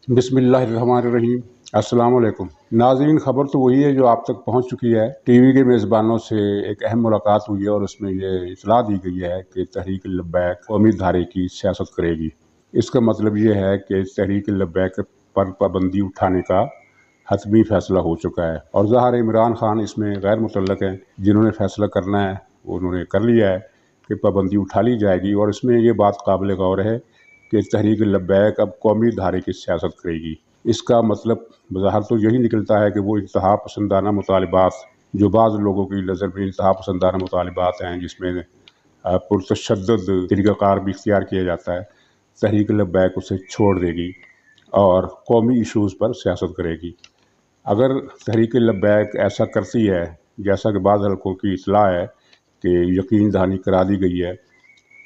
बिस्मिल्लाहिर्रहमानिर्रहीम। अस्सलाम वालेकुम नाज़रीन। खबर तो वही है जो आप तक पहुंच चुकी है। टीवी के मेज़बानों से एक अहम मुलाकात हुई है और उसमें ये इतला दी गई है कि तहरीक लब्बैक कौमी धारे की सियासत करेगी। इसका मतलब ये है कि तहरीक लब्बैक पर पाबंदी उठाने का हतमी फैसला हो चुका है और ज़ाहिर इमरान खान इसमें गैर मुतल्लक हैं। जिन्होंने फैसला करना है उन्होंने कर लिया है कि पाबंदी उठा ली जाएगी और इसमें ये बात काबिल गौर है कि तहरीक लब्बैक अब कौमी धारे की सियासत करेगी। इसका मतलब बज़ाहिर तो यही निकलता है कि वो इंतहा पसंदाना मुतालबात जो बाज़ लोगों की नज़र में इंतहा पसंदाना मुतालबात हैं, जिसमें पुरतशद्दुद तरीक़ाकार भी इख्तियार किया जाता है, तहरीक लब्बैक उसे छोड़ देगी और कौमी इशूज़ पर सियासत करेगी। अगर तहरीक लब्बैक ऐसा करती है जैसा कि बाज़ हलकों की इत्तला है कि यकीन दहानी करा दी गई है,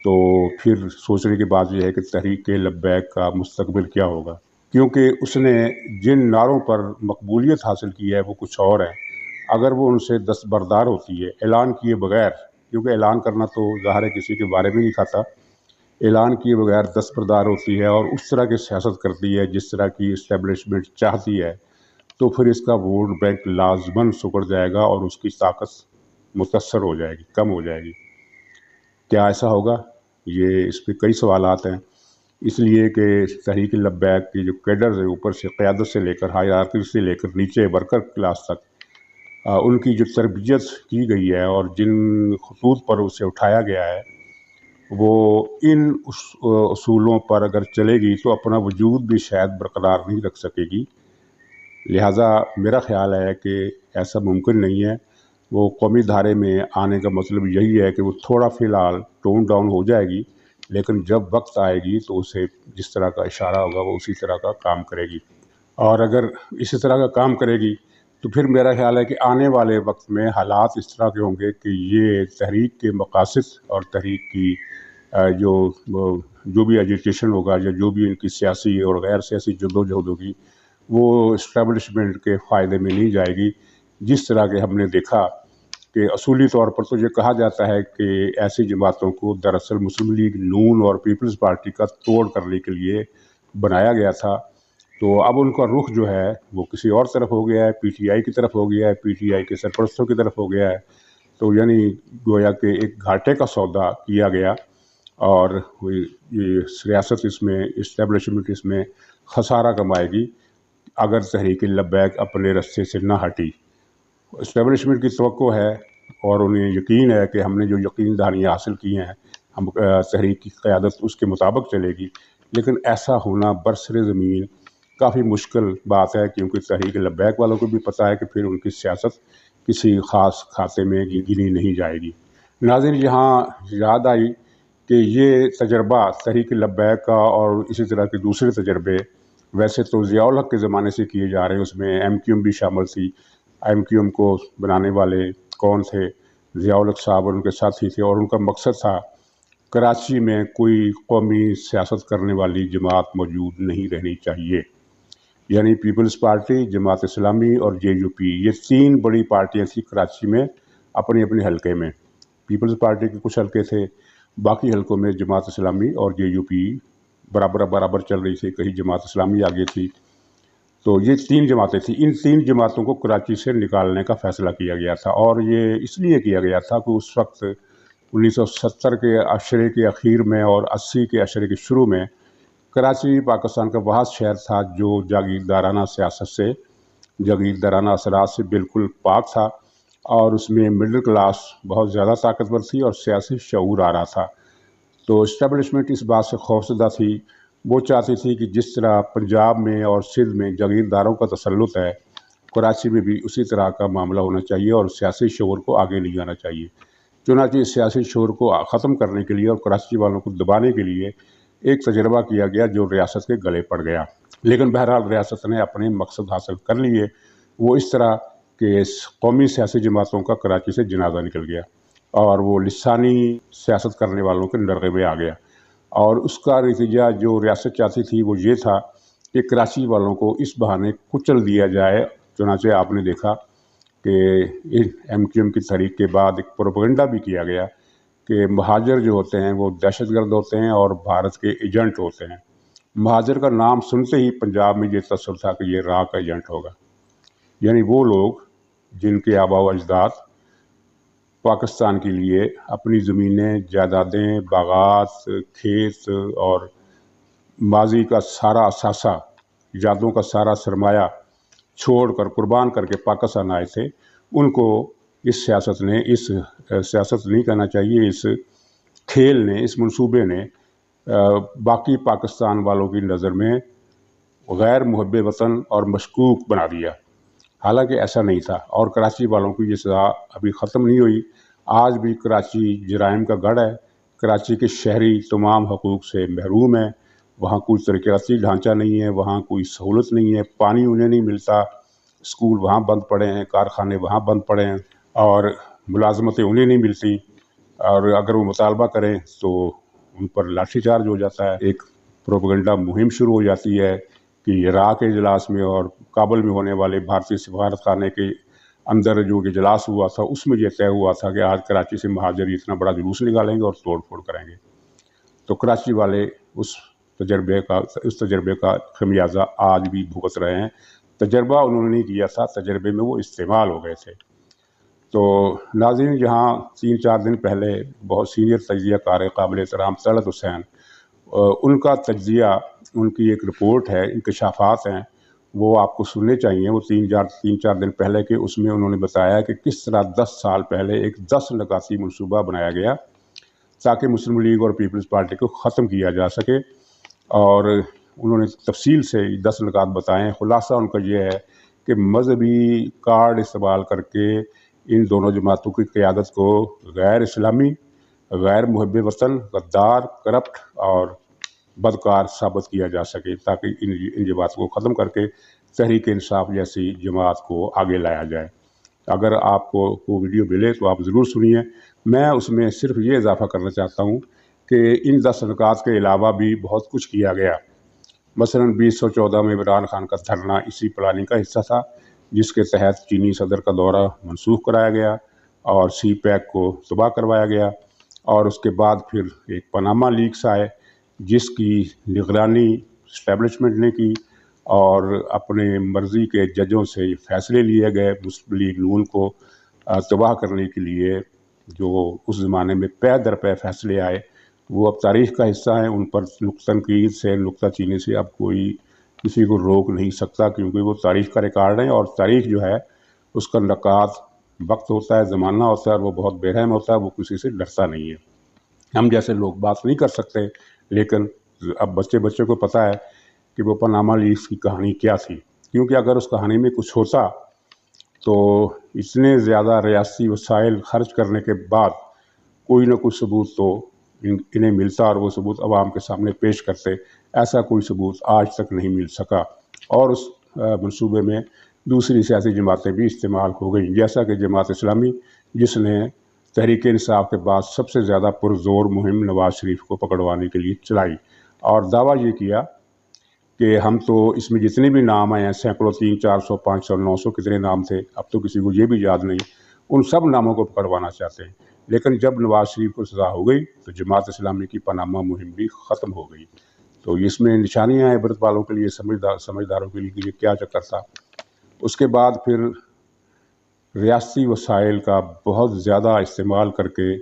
तो फिर सोचने की बात यह है कि तहरीक लब्बैक का मुस्तकबिल क्या होगा, क्योंकि उसने जिन नारों पर मकबूलियत हासिल की है वो कुछ और है। अगर वो उनसे दस्तबरदार होती है ऐलान किए बगैर, क्योंकि ऐलान करना तो ज़ाहिर है किसी के बारे में नहीं खाता, ऐलान किए बगैर दस्तबरदार होती है और उस तरह की सियासत करती है जिस तरह की इस्टेब्लिशमेंट चाहती है, तो फिर इसका वोट बैंक लाजमन सिकुड़ जाएगा और उसकी ताकत मुतासर हो जाएगी, कम हो जाएगी। क्या ऐसा होगा? ये इस पे कई सवालात हैं। इसलिए कि तहरीक लब्बैक की जो कैडर है, ऊपर से क़यादत से लेकर हायरार्की से लेकर नीचे वर्कर क्लास तक, उनकी जो तरबियत की गई है और जिन खतूत पर उसे उठाया गया है, वो इन उसूलों पर अगर चलेगी तो अपना वजूद भी शायद बरकरार नहीं रख सकेगी। लिहाजा मेरा ख़्याल है कि ऐसा मुमकिन नहीं है। वो कौमी धारे में आने का मतलब यही है कि वो थोड़ा फ़िलहाल टोन डाउन हो जाएगी, लेकिन जब वक्त आएगी तो उसे जिस तरह का इशारा होगा वो उसी तरह का काम करेगी। और अगर इसी तरह का काम करेगी तो फिर मेरा ख़्याल है कि आने वाले वक्त में हालात इस तरह के होंगे कि ये तहरीक के मकासद और तहरीक की जो भी एजुटेशन होगा या जो भी इनकी सियासी और गैर सियासी जद्दोजहद होगी, वो इस्टेब्लिशमेंट के फ़ायदे में नहीं जाएगी। जिस तरह के हमने देखा कि असूली तौर पर तो ये कहा जाता है कि ऐसी जमातों को दरअसल मुस्लिम लीग नून और पीपल्स पार्टी का तोड़ करने के लिए बनाया गया था। तो अब उनका रुख जो है वो किसी और तरफ हो गया है, पीटीआई की तरफ हो गया है, पीटीआई के सरपरस्तों की तरफ हो गया है। तो यानी गोया कि एक घाटे का सौदा किया गया और ये सियासत इसमें इस्टेब्लिशमेंट इसमें खसारा कमाएगी अगर तहरीक लब्बैक अपने रस्ते से ना हटी। इस्टेब्लिशमेंट की तवक्को है और उन्हें यकीन है कि हमने जो यकीन दहानियाँ हासिल की हैं, हम तहरीक की क़यादत उसके मुताबिक चलेगी, लेकिन ऐसा होना बरसरे ज़मीन काफ़ी मुश्किल बात है, क्योंकि तहरीक लब्बैक वालों को भी पता है कि फिर उनकी सियासत किसी ख़ास खाते में गिनी नहीं जाएगी। नाज़रीन, यहाँ याद आई कि ये तजर्बा तहरीक लब्बैक का और इसी तरह के दूसरे तजर्बे वैसे तो ज़ियाउल हक़ के ज़माने से किए जा रहे हैं, उसमें एमक्यूएम भी शामिल थी। एमक्यूएम को बनाने वाले कौन थे? ज़ियाउल हक़ साहब और उनके साथी थे और उनका मकसद था कराची में कोई कौमी सियासत करने वाली जमात मौजूद नहीं रहनी चाहिए। यानी पीपल्स पार्टी, जमात इस्लामी और जेयूपी, ये 3 बड़ी पार्टियाँ थी कराची में अपने-अपने हलके में। पीपल्स पार्टी के कुछ हलके थे, बाकी हलकों में जमात इस्लामी और जेयूपी बराबर चल रही थी, कहीं जमात इस्लामी आगे थी। तो ये 3 जमातें थीं। इन 3 जमातों को कराची से निकालने का फ़ैसला किया गया था और ये इसलिए किया गया था कि उस वक्त 1970 के अशरे के अखीर में और 80 के अशरे के शुरू में कराची पाकिस्तान का वह शहर था जो जागीरदाराना सियासत से, जागीरदाराना असरात से बिल्कुल पाक था और उसमें मिडिल क्लास बहुत ज़्यादा ताकतवर थी और सियासी शऊर आ रहा था। तो इस्टेब्लिशमेंट इस बात से खौफज़दा थी, वो चाहती थी कि जिस तरह पंजाब में और सिंध में जागीरदारों का तसल्लुत है, कराची में भी उसी तरह का मामला होना चाहिए और सियासी शऊर को आगे नहीं आना चाहिए। चुनांचे सियासी शऊर को ख़त्म करने के लिए और कराची वालों को दबाने के लिए एक तजर्बा किया गया जो रियासत के गले पड़ गया। लेकिन बहरहाल रियासत ने अपने मकसद हासिल कर लिए। वो इस तरह के कौमी सियासी जमातों का कराची से जनाजा निकल गया और वो लिसानी सियासत करने वालों के नरगे में आ गया और उसका नतीजा जो रियासत चाहती थी वो ये था कि कराची वालों को इस बहाने कुचल दिया जाए। चुनांचे आपने देखा कि एमक्यूएम की तहरीक के बाद एक प्रोपेगेंडा भी किया गया कि महाजर जो होते हैं वो दहशतगर्द होते हैं और भारत के एजेंट होते हैं। महाजर का नाम सुनते ही पंजाब में ये तसव्वुर था कि ये रा का एजेंट होगा, यानी वो लोग जिनके आबा व अजदाद पाकिस्तान के लिए अपनी ज़मीनें, जायदादें, बागात, खेत और माजी का सारा असासा, यादों का सारा सरमाया छोड़कर कुर्बान करके पाकिस्तान आए थे, उनको इस सियासत नहीं कहना चाहिए, इस खेल ने, इस मंसूबे ने बाकी पाकिस्तान वालों की नज़र में गैर मुहब्बे वतन और मशकूक बना दिया। हालांकि ऐसा नहीं था, और कराची वालों की ये सज़ा अभी ख़त्म नहीं हुई। आज भी कराची जराइम का गढ़ है। कराची के शहरी तमाम हकूक़ से महरूम है। वहाँ कोई तरक्याती ढांचा नहीं है, वहाँ कोई सहूलत नहीं है, पानी उन्हें नहीं मिलता, स्कूल वहाँ बंद पड़े हैं, कारखाने वहाँ बंद पड़े हैं, और मुलाजमतें उन्हें नहीं मिलती, और अगर वो मुतालबा करें तो उन पर लाठीचार्ज हो जाता है। एक प्रोपेगेंडा मुहिम शुरू हो जाती है कि इराक़ के इजलास में और काबुल में होने वाले भारतीय सफारत खाने के अंदर जो इजलास हुआ था, उसमें यह तय हुआ था कि आज कराची से महाजर इतना बड़ा जुलूस निकालेंगे और तोड़ फोड़ करेंगे। तो कराची वाले उस तजर्बे का खमियाजा आज भी भुगत रहे हैं। तजर्बा उन्होंने नहीं किया था, तजर्बे में वो इस्तेमाल हो गए थे। तो नाज़रीन, जहाँ 3-4 दिन पहले बहुत सीनियर तजिया कार काबिल एहतराम तलत हुसैन, उनका तजिया, उनकी एक रिपोर्ट है, इंकशाफात हैं, वो आपको सुनने चाहिए। वो 3-4 दिन पहले के उसमें उन्होंने बताया कि किस तरह 10 साल पहले एक 10 नकाती मनसूबा बनाया गया ताकि मुस्लिम लीग और पीपल्स पार्टी को ख़त्म किया जा सके, और उन्होंने तफसील से 10 नकात बताएँ। खुलासा उनका ये है कि मजहबी कार्ड इस्तेमाल करके इन दोनों जमातों की क़यादत को गैर इस्लामी, गैर मुहब्बे वतन, गद्दार, करप्ट और बदकार साबित किया जा सके, ताकि इन जमातों को ख़त्म करके तहरीक इंसाफ जैसी जमात को आगे लाया जाए। अगर आपको वो वीडियो मिले तो आप ज़रूर सुनिए। मैं उसमें सिर्फ ये इजाफ़ा करना चाहता हूँ कि इन 10 नकात के अलावा भी बहुत कुछ किया गया। मसलन 2014 में इमरान खान का धरना इसी प्लानिंग का हिस्सा था, जिसके तहत चीनी सदर का दौरा मनसूख कराया गया और सी पैक को तबाह करवाया गया। और उसके बाद फिर एक पनामा लीक्स आए, जिसकी निगरानी इस्टेब्लिशमेंट ने की, और अपने मर्ज़ी के जजों से फैसले लिए गए मुस्लिम लीग नून को तबाह करने के लिए। जो उस ज़माने में पै दर पै फैसले आए, वो अब तारीख़ का हिस्सा है। उन पर तनकीद से, नुक्ताचीनी से अब कोई किसी को रोक नहीं सकता, क्योंकि वो तारीख़ का रिकॉर्ड है, और तारीख़ जो है उसका नकात वक्त होता है, ज़माना होता है, और वो बहुत बेरहम होता है, वो किसी से डरता नहीं है। हम जैसे लोग बात नहीं कर सकते, लेकिन अब बच्चे को पता है कि वो पनामा लीक्स की कहानी क्या थी, क्योंकि अगर उस कहानी में कुछ होता तो इतने ज़्यादा रियासी वसाइल खर्च करने के बाद कोई ना कोई सबूत तो इन्हें मिलता, और वो सबूत आवाम के सामने पेश करते। ऐसा कोई सबूत आज तक नहीं मिल सका, और उस मंसूबे में दूसरी सियासी जमातें भी इस्तेमाल हो गई, जैसा कि जमात इस्लामी, जिसने तहरीक इंसाफ के बाद सबसे ज़्यादा पुरज़ोर मुहिम नवाज़ शरीफ को पकड़वाने के लिए चलाई, और दावा ये किया कि हम तो इसमें जितने भी नाम आए हैं, सैकड़ों, 300, 400, 500, 900 कितने नाम थे, अब तो किसी को ये भी याद नहीं, उन सब नामों को पकड़वाना चाहते हैं। लेकिन जब नवाज़ शरीफ को सज़ा हो गई तो जमात इस्लामी की पनामा मुहिम भी ख़त्म हो गई। तो इसमें निशानियाँ हैं इबरत वालों के लिए, समझदारों के लिए कि ये क्या चक्कर था। उसके बाद फिर रियासी वसाइल का बहुत ज़्यादा इस्तेमाल करके,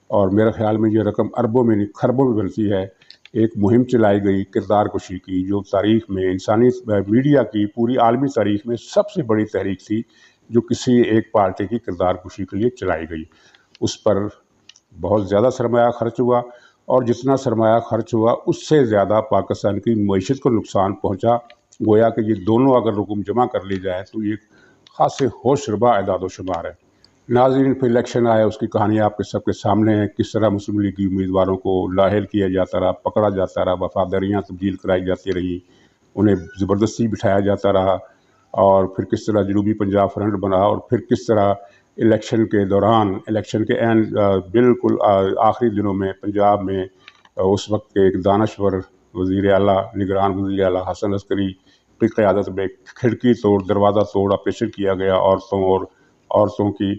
और मेरे ख़्याल में ये रकम अरबों में नहीं खरबों में बनती है, एक मुहिम चलाई गई किरदार कुशी की, जो तारीख़ में इंसानी मीडिया की पूरी आलमी तारीख़ में सबसे बड़ी तहरीक थी, जो किसी एक पार्टी की किरदार कुशी के लिए चलाई गई। उस पर बहुत ज़्यादा सरमाया खर्च हुआ, और जितना सरमाया खर्च हुआ उससे ज़्यादा पाकिस्तान की मईशत को नुकसान पहुँचा। गोया कि ये दोनों अगर रकम जमा कर ली जाए तो ये खासे होशरुबा एदाद व शुमार है। नाज़रीन, फिर इलेक्शन आया, उसकी कहानी आपके सबके सामने है। किस तरह मुस्लिम लीग की उम्मीदवारों को लाहिल किया जाता रहा, पकड़ा जाता रहा, वफादारियाँ तब्दील कराई जाती रहीं, उन्हें ज़बरदस्ती बिठाया जाता रहा, और फिर किस तरह जनूबी पंजाब फ्रंट बना, और फिर किस तरह इलेक्शन के दौरान, इलेक्शन के बिल्कुल आखिरी दिनों में पंजाब में उस वक्त के एक दानश्वर वज़ीर आला, निगरान वज़ीर आला हसन अस्करी की क़यादत में खिड़की तोड़, दरवाज़ा तोड़ ऑपरेशन किया गया, औरतों की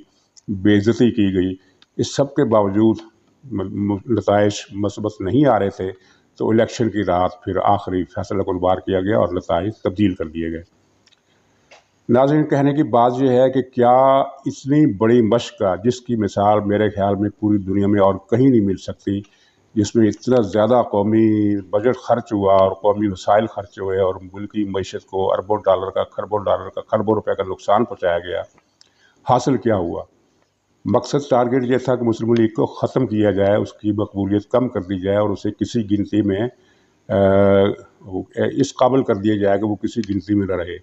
बेइज्जती की गई। इस सब के बावजूद नताइज मस्बत नहीं आ रहे थे, تو الیکشن کی رات پھر آخری فیصلہ کنبار کیا گیا اور نتائج تبدیل کر دیے گئے۔ ناظرین، کہنے کی بات یہ ہے کہ کیا اتنی بڑی مشق کا، جس کی مثال میرے خیال میں پوری دنیا میں اور کہیں نہیں مل سکتی، جس میں اتنا زیادہ قومی بجٹ خرچ ہوا اور قومی وسائل خرچ ہوئے اور ملکی معیشت کو اربوں ڈالر کا، خربوں روپے کا نقصان پہنچایا گیا، حاصل کیا ہوا؟ مقصد ٹارگیٹ یہ تھا کہ مسلم لیگ کو ختم کیا جائے، اس کی مقبولیت کم کر دی جائے اور اسے کسی گنتی میں اس قابل کر دیا جائے کہ وہ کسی گنتی میں نہ رہے۔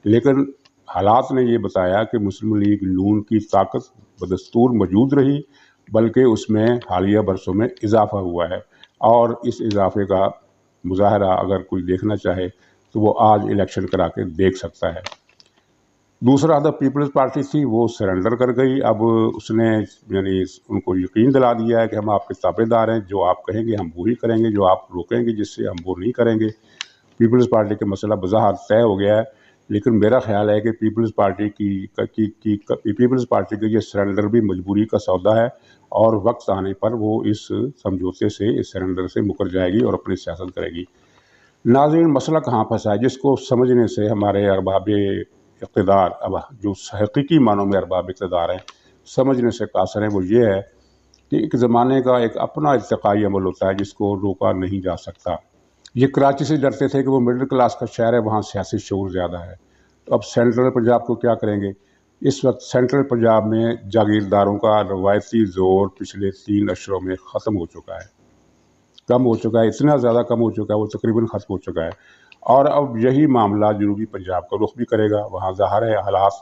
لیکن حالات نے یہ بتایا کہ مسلم لیگ نون کی طاقت بدستور موجود رہی، بلکہ اس میں حالیہ برسوں میں اضافہ ہوا ہے، اور اس اضافے کا مظاہرہ اگر کوئی دیکھنا چاہے تو وہ آج الیکشن کرا کے دیکھ سکتا ہے۔ دوسرا ادھر پیپلز پارٹی تھی، وہ سرنڈر کر گئی۔ اب اس نے یعنی ان کو یقین دلا دیا ہے کہ ہم آپ کے تابع دار ہیں، جو آپ کہیں گے ہم وہی کریں گے، جو آپ روکیں گے جس سے ہم وہ نہیں کریں گے۔ پیپلز پارٹی کا مسئلہ بظاہر طے ہو گیا ہے، لیکن میرا خیال ہے کہ پیپلز پارٹی کا یہ سرنڈر بھی مجبوری کا سودا ہے، اور وقت آنے پر وہ اس سمجھوتے سے، اس سرنڈر سے مکر جائے گی اور اپنی سیاست کرے گی۔ ناظرین، مسئلہ کہاں پھنسا ہے؟ جس کو سمجھنے سے ہمارے ارباب اقتدار، اب جو حقیقی معنوں میں ارباب اقتدار ہیں، سمجھنے سے قاصر ہیں، وہ یہ ہے کہ ایک زمانے کا ایک اپنا ارتقائی عمل ہوتا ہے جس کو روکا نہیں جا سکتا۔ یہ کراچی سے ڈرتے تھے کہ وہ مڈل کلاس کا شہر ہے، وہاں سیاسی شعور زیادہ ہے، تو اب سینٹرل پنجاب کو کیا کریں گے؟ اس وقت سینٹرل پنجاب میں جاگیرداروں کا روایتی زور پچھلے 3 اشروں میں ختم ہو چکا ہے، کم ہو چکا ہے، اتنا زیادہ کم ہو چکا ہے، وہ تقریباً ختم ہو چکا ہے۔ اور اب یہی معاملہ جنوبی پنجاب کا رخ بھی کرے گا۔ وہاں ظاہر ہے حالات،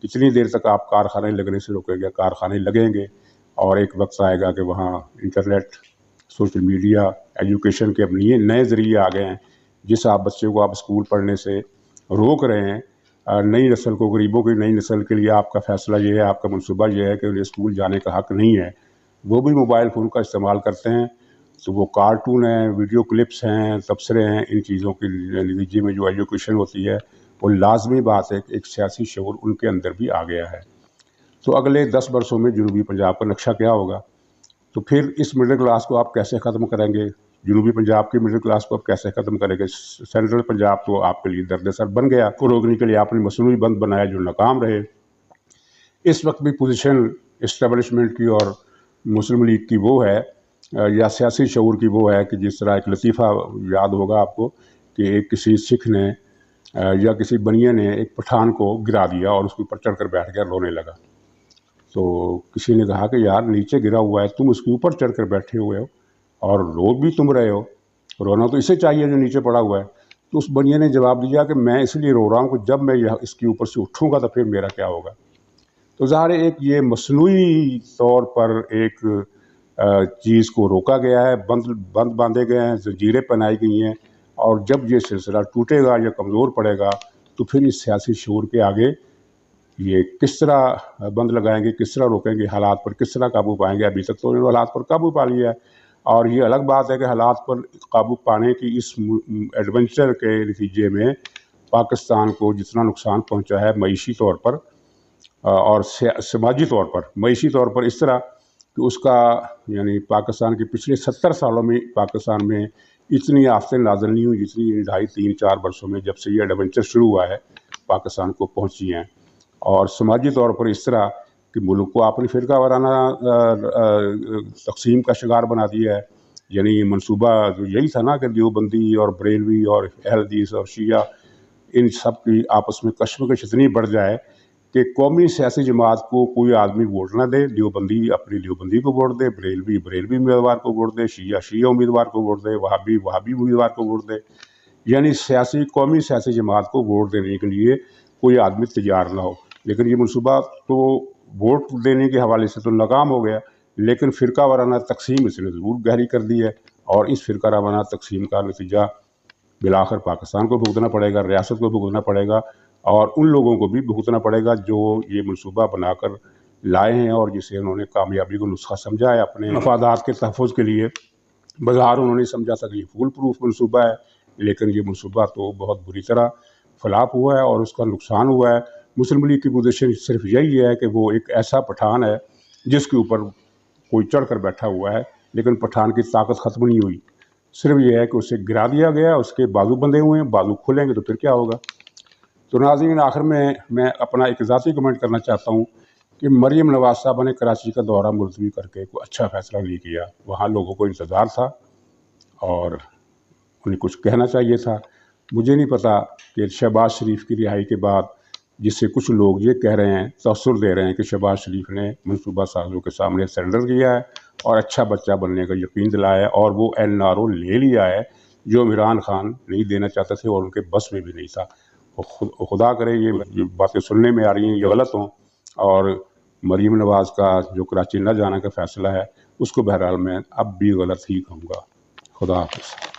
کتنی دیر تک آپ کارخانے لگنے سے روکیں گے؟ کارخانے لگیں گے، اور ایک وقت آئے گا کہ وہاں انٹرنیٹ، سوشل میڈیا، ایجوکیشن کے اب نئے ذریعے آ گئے ہیں، جس آپ بچے کو آپ اسکول پڑھنے سے روک رہے ہیں۔ نئی نسل کو، غریبوں کی نئی نسل کے لیے آپ کا فیصلہ یہ ہے، آپ کا منصوبہ یہ ہے کہ انہیں اسکول جانے کا حق نہیں ہے، وہ بھی موبائل فون کا استعمال کرتے ہیں، تو وہ کارٹون ہیں، ویڈیو کلپس ہیں، تبصرے ہیں، ان چیزوں کے نتیجے میں جو ایجوکیشن ہوتی ہے، وہ لازمی بات ہے کہ ایک سیاسی شعور ان کے اندر بھی آ گیا ہے۔ تو اگلے 10 برسوں میں جنوبی پنجاب کا نقشہ کیا ہوگا؟ تو پھر اس مڈل کلاس کو آپ کیسے ختم کریں گے؟ جنوبی پنجاب کی مڈل کلاس کو آپ کیسے ختم کریں گے؟ سینٹرل پنجاب تو آپ کے لیے درد سر بن گیا، کو روکنے کے لیے آپ نے مصنوعی بند بنایا جو ناکام رہے۔ اس وقت بھی پوزیشن اسٹیبلشمنٹ کی اور مسلم لیگ کی وہ ہے، یا سیاسی شعور کی وہ ہے کہ جس طرح ایک لطیفہ یاد ہوگا آپ کو کہ ایک کسی سکھ نے یا کسی بنیے نے ایک پٹھان کو گرا دیا اور اس کے اوپر چڑھ کر بیٹھ گیا، رونے لگا۔ تو کسی نے کہا کہ یار نیچے گرا ہوا ہے، تم اس کے اوپر چڑھ کر بیٹھے ہوئے ہو اور رو بھی تم رہے ہو، رونا تو اسے چاہیے جو نیچے پڑا ہوا ہے۔ تو اس بنیے نے جواب دیا کہ میں اس لیے رو رہا ہوں کہ جب میں اس کے اوپر سے اٹھوں گا تو پھر میرا کیا ہوگا۔ تو ظاہر ایک یہ مصنوعی طور پر ایک چیز کو روکا گیا ہے، بند باندھے گئے ہیں، زنجیریں پہنائی گئی ہیں، اور جب یہ سلسلہ ٹوٹے گا یا کمزور پڑے گا تو پھر اس سیاسی شعور کے آگے یہ کس طرح بند لگائیں گے، کس طرح روکیں گے، حالات پر کس طرح قابو پائیں گے؟ ابھی تک تو انہوں نے حالات پر قابو پا لیا ہے، اور یہ الگ بات ہے کہ حالات پر قابو پانے کی اس ایڈونچر کے نتیجے میں پاکستان کو جتنا نقصان پہنچا ہے معیشی طور پر اور سماجی طور پر، معیشی طور پر اس طرح کہ اس کا یعنی پاکستان کے پچھلے 70 سالوں میں پاکستان میں اتنی آفتیں نازل نہیں ہوئی جتنی 2.5-3-4 برسوں میں جب سے یہ ایڈونچر شروع ہوا ہے پاکستان کو پہنچی ہیں۔ اور سماجی طور پر اس طرح کہ ملک کو آپ نے فرقہ وارانہ تقسیم کا شکار بنا دیا ہے۔ یعنی منصوبہ جو یہی تھا نا کہ دیوبندی اور بریلوی اور اہل حدیث اور شیعہ، ان سب کی آپس میں کشمکش اتنی بڑھ جائے کہ قومی سیاسی جماعت کو کوئی آدمی ووٹ نہ دے، دیوبندی اپنی دیوبندی کو ووٹ دے، بریلوی امیدوار کو ووٹ دے، شیعہ امیدوار کو ووٹ دے، وہابی امیدوار کو ووٹ دے، یعنی قومی سیاسی جماعت کو ووٹ دینے کے لیے کوئی آدمی تیار نہ ہو۔ لیکن یہ منصوبہ تو ووٹ دینے کے حوالے سے تو ناکام ہو گیا، لیکن فرقہ وارانہ تقسیم اس نے ضرور گہری کر دی ہے، اور اس فرقہ وارانہ تقسیم کا نتیجہ بالآخر پاکستان کو بھگتنا پڑے گا، ریاست کو بھگتنا پڑے گا، اور ان لوگوں کو بھی بھگتنا پڑے گا جو یہ منصوبہ بنا کر لائے ہیں اور جسے انہوں نے کامیابی کو نسخہ سمجھا ہے اپنے مفادات کے تحفظ کے لیے۔ بظاہر انہوں نے سمجھا تھا کہ یہ فول پروف منصوبہ ہے، لیکن یہ منصوبہ تو بہت بری طرح فلاپ ہوا ہے اور اس کا نقصان ہوا ہے۔ مسلم لیگ کی پوزیشن صرف یہی ہے کہ وہ ایک ایسا پٹھان ہے جس کے اوپر کوئی چڑھ کر بیٹھا ہوا ہے، لیکن پٹھان کی طاقت ختم نہیں ہوئی۔ صرف یہ ہے کہ اسے گرا دیا گیا، اس کے بازو بندھے ہوئے ہیں، بازو کھلیں گے تو پھر کیا ہوگا۔ تو ناظرین، آخر میں اپنا ایک ذاتی کمنٹ کرنا چاہتا ہوں کہ مریم نواز صاحبہ نے کراچی کا دورہ ملتوی کر کے کوئی اچھا فیصلہ نہیں کیا۔ وہاں لوگوں کو انتظار تھا اور انہیں کچھ کہنا چاہیے تھا۔ مجھے نہیں پتا کہ شہباز شریف کی رہائی کے بعد جس سے کچھ لوگ یہ کہہ رہے ہیں، تاثر دے رہے ہیں کہ شہباز شریف نے منصوبہ سازوں کے سامنے سرنڈر کیا ہے اور اچھا بچہ بننے کا یقین دلایا ہے اور وہ NRO لے لیا ہے جو عمران خان نہیں دینا چاہتے تھے اور ان کے بس میں بھی نہیں تھا۔ خدا کرے یہ باتیں سننے میں آ رہی ہیں یہ غلط ہوں، اور مریم نواز کا جو کراچی نہ جانا کا فیصلہ ہے اس کو بہرحال میں اب بھی غلط ہی کہوں گا۔ خدا حافظ۔